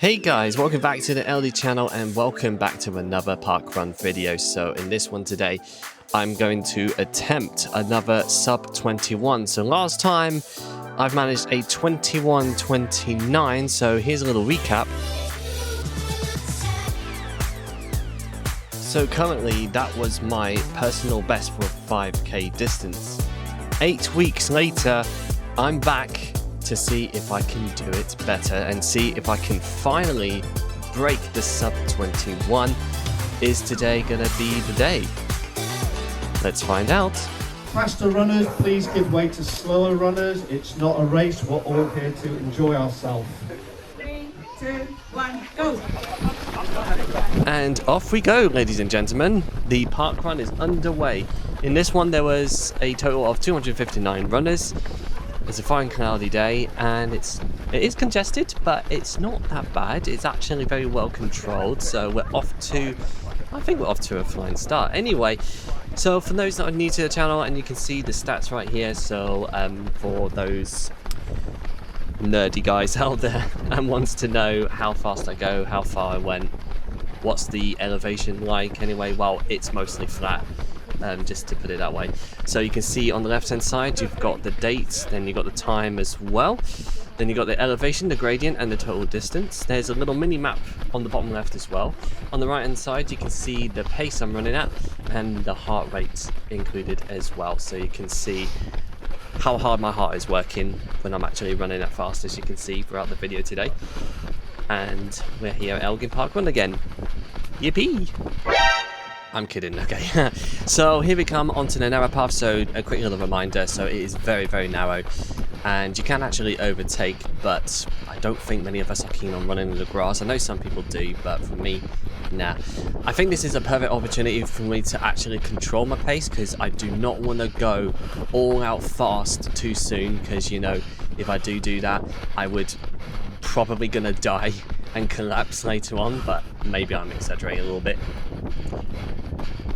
Hey guys, welcome back to the LD channel and welcome back to another Parkrun video. So in this one today, I'm going to attempt another sub 21. So last time I've managed a 21:29. So here's a little recap. So currently that was my personal best for a 5k distance. 8 weeks later, I'm back to see if I can do it better and see if I can finally break the sub 21. Is today gonna be the day? Let's find out. Faster runners, please give way to slower runners. It's not a race, we're all here to enjoy ourselves. 3, 2, 1, go! And off we go, ladies and gentlemen. The parkrun is underway. In this one there was a total of 259 runners. It's a fine cloudy day and it is congested, but it's not that bad. It's actually very well controlled, so I think we're off to a flying start. Anyway, so for those that are new to the channel, and you can see the stats right here, so for those nerdy guys out there and wants to know how fast I go, how far I went, what's the elevation like anyway, well, it's mostly flat. Just to put it that way. So you can see on the left hand side you've got the date, then you've got the time as well, then you've got the elevation, the gradient and the total distance. There's a little mini map on the bottom left as well. On the right hand side you can see the pace I'm running at and the heart rate included as well, so you can see how hard my heart is working when I'm actually running at fast, as you can see throughout the video today. And we're here at Elgin Parkrun again. Yippee! I'm kidding, okay. So here we come onto the narrow path. So a quick little reminder, so it is very, very narrow and you can actually overtake, but I don't think many of us are keen on running in the grass. I know some people do, but for me, nah. I think this is a perfect opportunity for me to actually control my pace, because I do not want to go all out fast too soon, because you know, if I do that, I would probably gonna die and collapse later on, but maybe I'm exaggerating a little bit.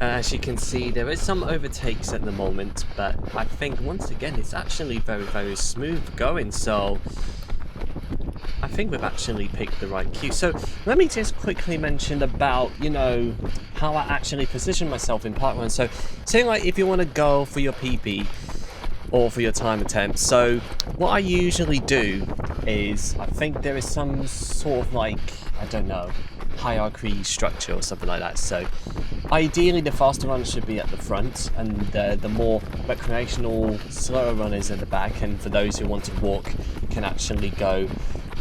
As you can see, there is some overtakes at the moment, but I think once again it's actually very, very smooth going, so I think we've actually picked the right cue. So let me just quickly mention about, you know, how I actually position myself in parkrun. So say like if you want to go for your PB or for your time attempt, so what I usually do is, I think there is some sort of like, I don't know, hierarchy structure or something like that. So ideally the faster runners should be at the front and the more recreational slower runners at the back, and for those who want to walk can actually go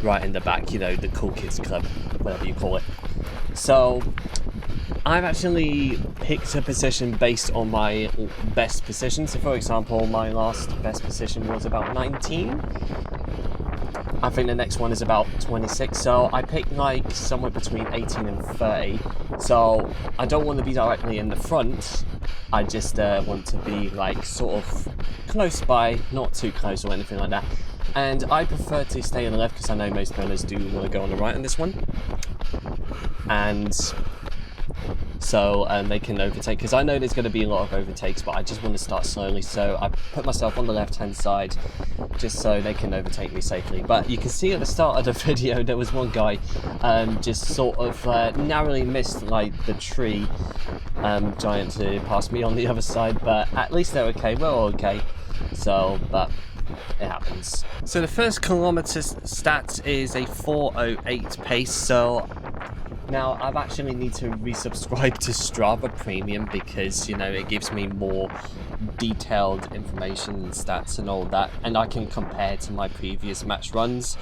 right in the back, you know, the cool kids club, whatever you call it. So I've actually picked a position based on my best position. So for example, my last best position was about 19. I think the next one is about 26, so I picked like somewhere between 18 and 30. So I don't want to be directly in the front, I just want to be like sort of close by, not too close or anything like that. And I prefer to stay on the left because I know most runners do want to go on the right on this one. And so they can overtake, because I know there's going to be a lot of overtakes, but I just want to start slowly, so I put myself on the left hand side just so they can overtake me safely. But you can see at the start of the video there was one guy just sort of narrowly missed like the tree giant to pass me on the other side, but at least they're okay, we're all okay. So but it happens. So the first kilometer stat is a 4:08 pace. So now I've actually need to resubscribe to Strava Premium, because you know it gives me more detailed information and stats and all that, and I can compare to my previous match runs.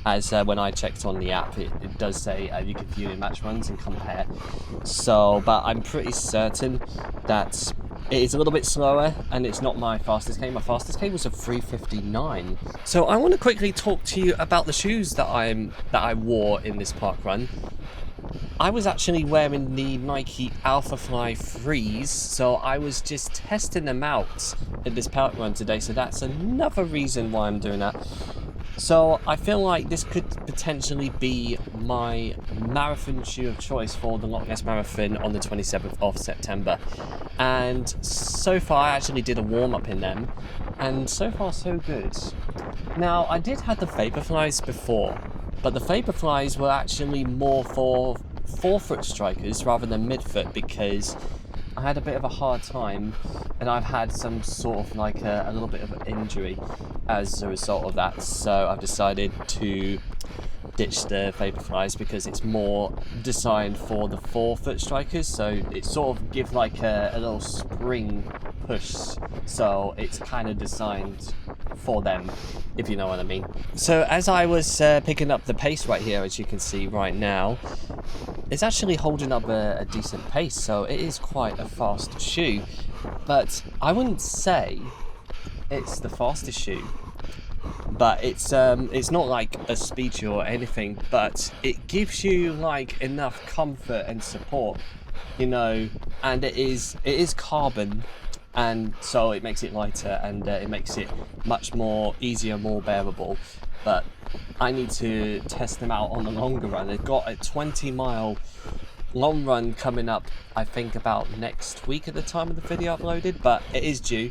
As when I checked on the app, it does say you can view your match runs and compare. So, but I'm pretty certain that it is a little bit slower, and it's not my fastest K. My fastest K was a 3:59. So I want to quickly talk to you about the shoes that I wore in this parkrun. I was actually wearing the Nike Alpha Fly 3s, so I was just testing them out in this parkrun today, so that's another reason why I'm doing that. So I feel like this could potentially be my marathon shoe of choice for the Loch Ness Marathon on the 27th of September. And so far I actually did a warm-up in them, and so far so good. Now I did have the Vaporflies before, But the Vaporflies were actually more for forefoot strikers rather than midfoot, because I had a bit of a hard time, and I've had some sort of like a little bit of an injury as a result of that. So I've decided to ditch the Vaporflies because it's more designed for the forefoot strikers. So it sort of gives like a little spring push. So it's kind of designed for them, if you know what I mean. So as I was picking up the pace right here, as you can see right now, it's actually holding up a decent pace, so it is quite a fast shoe. But I wouldn't say it's the fastest shoe, but it's not like a speed shoe or anything, but it gives you like enough comfort and support, you know, and it is carbon, and so it makes it lighter, and it makes it much more easier, more bearable. But I need to test them out on the longer run. They've got a 20-mile long run coming up, I think about next week at the time of the video uploaded, but it is due.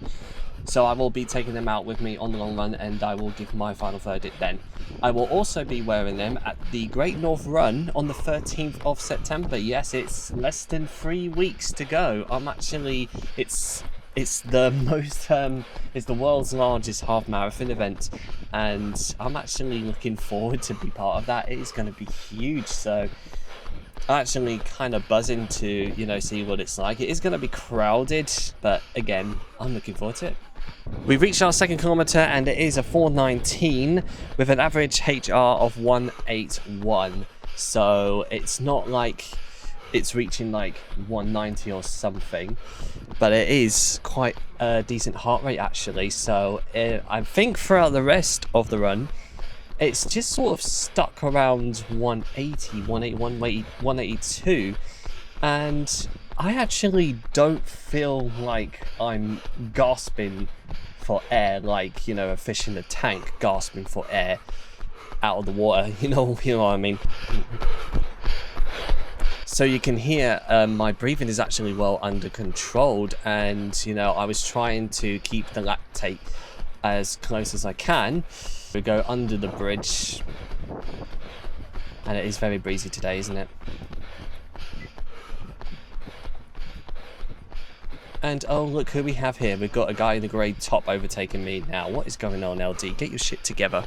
So I will be taking them out with me on the long run, and I will give my final verdict then. I will also be wearing them at the Great North Run on the 13th of September. Yes, it's less than 3 weeks to go. It's the world's largest half marathon event, and I'm actually looking forward to be part of that. It is going to be huge, so I'm actually kind of buzzing to, you know, see what it's like. It is going to be crowded, but again, I'm looking forward to it. We've reached our 2nd kilometre, and it is a 4:19 with an average HR of 181. So it's not like it's reaching like 190 or something, but it is quite a decent heart rate actually. So I think throughout the rest of the run, it's just sort of stuck around 180, 181, 182, and I actually don't feel like I'm gasping for air, like, you know, a fish in a tank gasping for air out of the water, you know what I mean. So you can hear my breathing is actually well under controlled, and you know, I was trying to keep the lactate as close as I can. We go under the bridge, and it is very breezy today, isn't it? And oh, look who we have here. We've got a guy in the grey top overtaking me now. What is going on, LD? Get your shit together.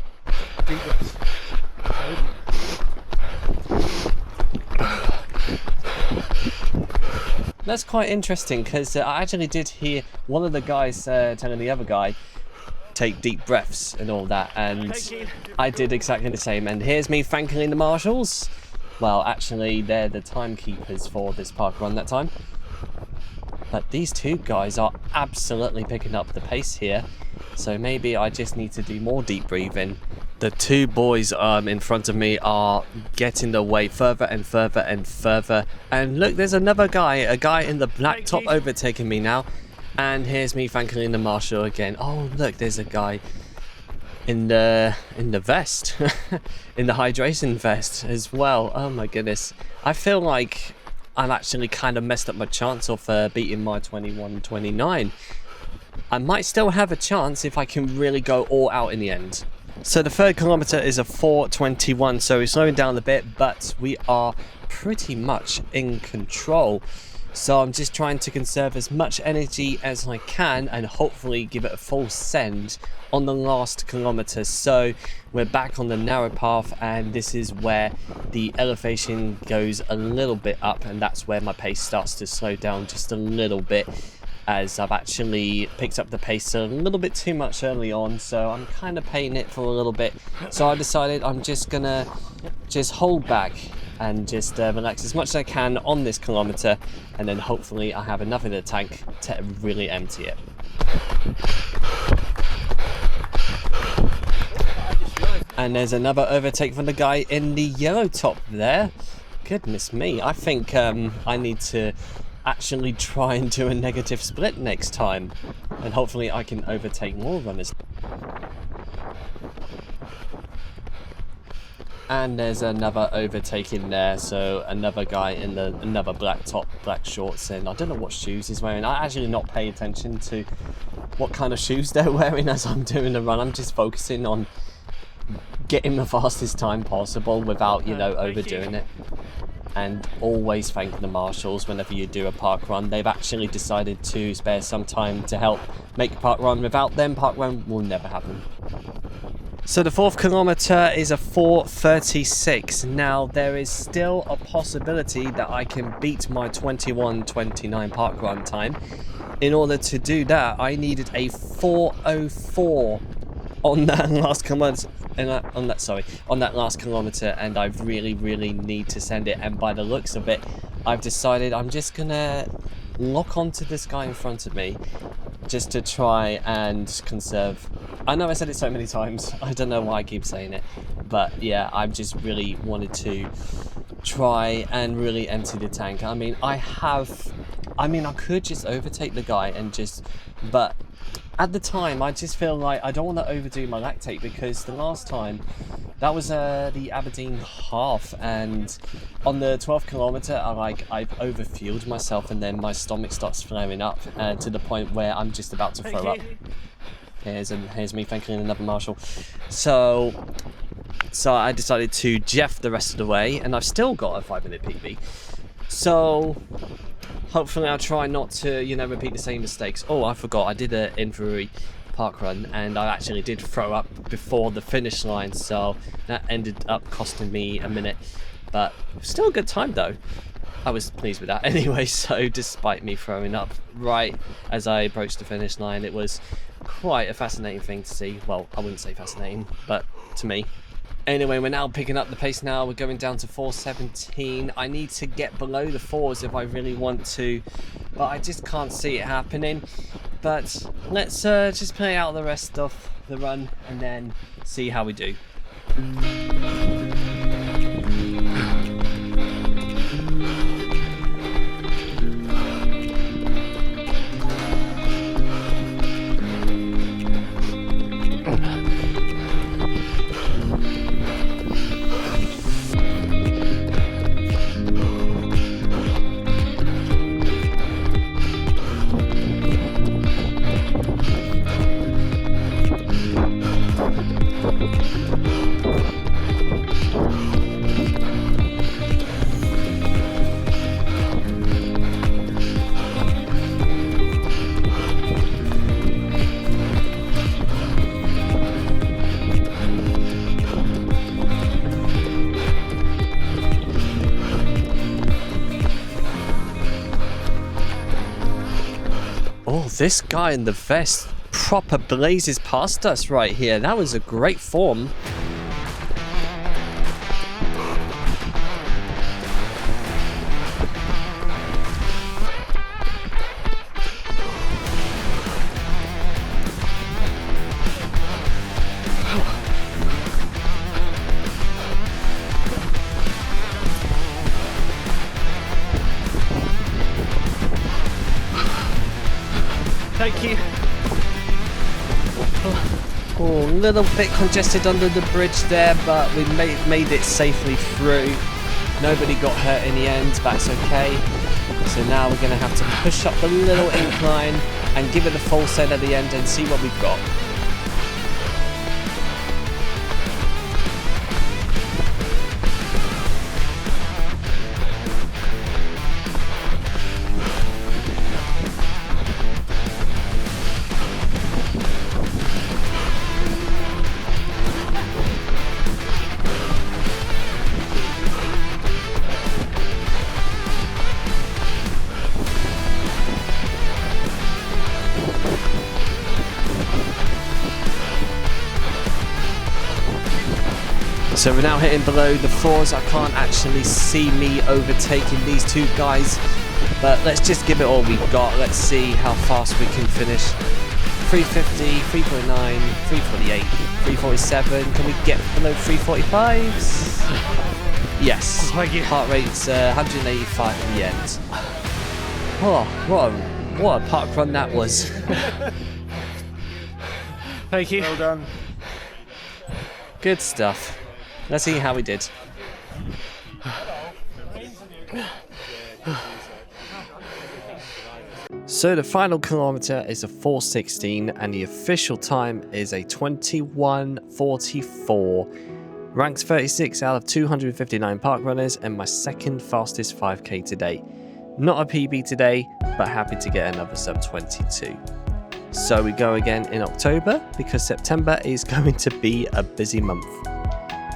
That's quite interesting, because I actually did hear one of the guys telling the other guy take deep breaths and all that, and I did exactly the same. And here's me thanking the marshals. Well, actually, they're the timekeepers for this park run that time. But these two guys are absolutely picking up the pace here, so maybe I just need to do more deep breathing. The two boys in front of me are getting the way further and further and further. And look, there's another guy, a guy in the black top overtaking me now. And here's me thanking the marshal again. Oh, look, there's a guy in the vest, in the hydration vest as well. Oh my goodness. I feel like I'm actually kind of messed up my chance of beating my 21:29. I might still have a chance if I can really go all out in the end. So the 3rd kilometre is a 4:21, so we're slowing down a bit, but we are pretty much in control. So I'm just trying to conserve as much energy as I can and hopefully give it a full send on the last kilometre. So we're back on the narrow path, and this is where the elevation goes a little bit up, and that's where my pace starts to slow down just a little bit, as I've actually picked up the pace a little bit too much early on, so I'm kind of paying it for a little bit. So I decided I'm just gonna hold back and just relax as much as I can on this kilometre, and then hopefully I have enough in the tank to really empty it. And there's another overtake from the guy in the yellow top there. Goodness me, I think I need to actually try and do a negative split next time, and hopefully I can overtake more runners. And there's another overtaking there, so another guy in another black top, black shorts, and I don't know what shoes he's wearing. I actually not pay attention to what kind of shoes they're wearing as I'm doing the run. I'm just focusing on getting the fastest time possible without, you know, overdoing it. And always thank the marshals whenever you do a park run. They've actually decided to spare some time to help make a park run. Without them, park run will never happen. So the 4th kilometer is a 4:36. Now there is still a possibility that I can beat my 21:29 park run time. In order to do that, I needed a 4:04 on that last kilometer. On that last kilometer, and I really need to send it. And by the looks of it, I've decided I'm just gonna lock onto this guy in front of me, just to try and conserve. I know I said it so many times. I don't know why I keep saying it, but yeah, I just really wanted to try and really empty the tank. I mean, I could just overtake the guy and but at the time, I just feel like I don't want to overdo my lactate, because the last time, that was the Aberdeen half, and on the 12th kilometer, I've overfueled myself, and then my stomach starts flaring up to the point where I'm just about to throw up. Here's me thanking another marshal. So I decided to Jeff the rest of the way, and I've still got a 5-minute PB. So hopefully I'll try not to, you know, repeat the same mistakes. Oh, I forgot, I did an injury park run, and I actually did throw up before the finish line, so that ended up costing me a minute. But still a good time though. I was pleased with that anyway. So despite me throwing up right as I approached the finish line, it was quite a fascinating thing to see. Well, I wouldn't say fascinating, but to me. Anyway, we're now picking up the pace now. We're going down to 4:17. I need to get below the 4s if I really want to, but I just can't see it happening. But let's just play out the rest of the run and then see how we do. Oh, this guy in the vest proper blazes past us right here. That was a great form. Thank you. Oh, a little bit congested under the bridge there, but we made it safely through. Nobody got hurt in the end, that's okay. So now we're going to have to push up a little incline and give it a full send at the end and see what we've got. So we're now hitting below the 4s. I can't actually see me overtaking these two guys, but let's just give it all we've got. Let's see how fast we can finish. 350, 349, 348, 347. Can we get below 345s? Yes. Heart rate's 185 at the end. Oh, what a park run that was. Thank you. Well done. Good stuff. Let's see how we did. So So the final kilometre is a 4:16 and the official time is a 21:44. Ranks 36 out of 259 park runners and my second fastest 5k today. Not a PB today, but happy to get another sub 22. So we go again in October because September is going to be a busy month.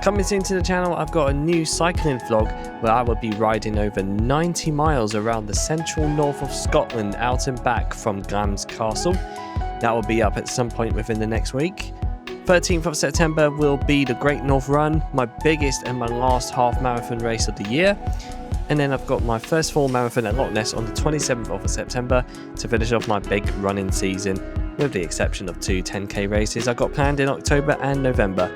Coming soon to the channel, I've got a new cycling vlog where I will be riding over 90 miles around the central north of Scotland out and back from Glam's Castle. That will be up at some point within the next week. 13th of September will be the Great North Run, my biggest and my last half marathon race of the year. And then I've got my first full marathon at Loch Ness on the 27th of September to finish off my big running season, with the exception of 2 10k races I got planned in October and November.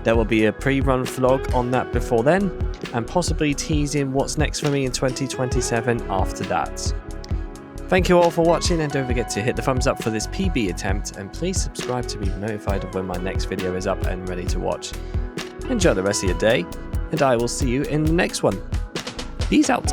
There will be a pre-run vlog on that before then, and possibly teasing what's next for me in 2027 after that. Thank you all for watching, and don't forget to hit the thumbs up for this PB attempt, and please subscribe to be notified of when my next video is up and ready to watch. Enjoy the rest of your day, and I will see you in the next one. Peace out.